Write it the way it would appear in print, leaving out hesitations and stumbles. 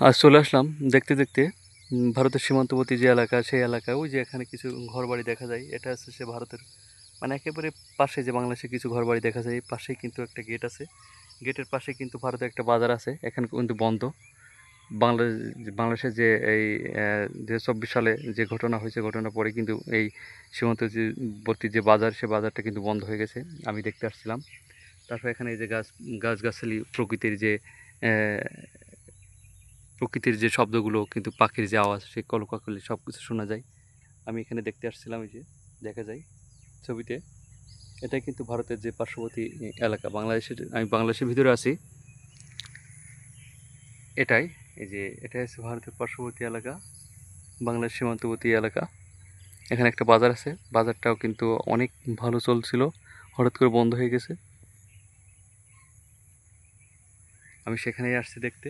আজ চলে আসলাম দেখতে দেখতে ভারতের সীমান্তবর্তী যে এলাকা সেই এলাকায় ওই যে এখানে কিছু ঘরবাড়ি দেখা যায়। এটা হচ্ছে সে ভারতের মানে একেবারে পাশে যে বাংলাদেশে কিছু ঘরবাড়ি দেখা যায়, এই পাশেই কিন্তু একটা গেট আছে। গেটের পাশে কিন্তু ভারতের একটা বাজার আছে, এখানে কিন্তু বন্ধ। বাংলাদেশে যে এই 2024 সালে যে ঘটনা হয়েছে, ঘটনার পরে কিন্তু এই সীমান্তবর্তী যে বাজার, সে বাজারটা কিন্তু বন্ধ হয়ে গেছে। আমি দেখতে আসছিলাম। তারপর এখানে এই যে গাছগাছালি, প্রকৃতির যে শব্দগুলো, কিন্তু পাখির যে আওয়াজ, সেই কলকাকলি সব কিছু শোনা যায়। আমি এখানে দেখতে আসছিলাম, এই যে দেখা যায় ছবিতে। এটাই কিন্তু ভারতের যে পার্শ্ববর্তী এলাকা, আমি বাংলাদেশের ভিতরে আছি। এটাই, এই যে এটাই হচ্ছে ভারতের পার্শ্ববর্তী এলাকা, বাংলাদেশ সীমান্তবর্তী এলাকা। এখানে একটা বাজার আছে, বাজারটাও কিন্তু অনেক ভালো চলছিল, হঠাৎ করে বন্ধ হয়ে গেছে। আমি সেখানেই আসছি দেখতে।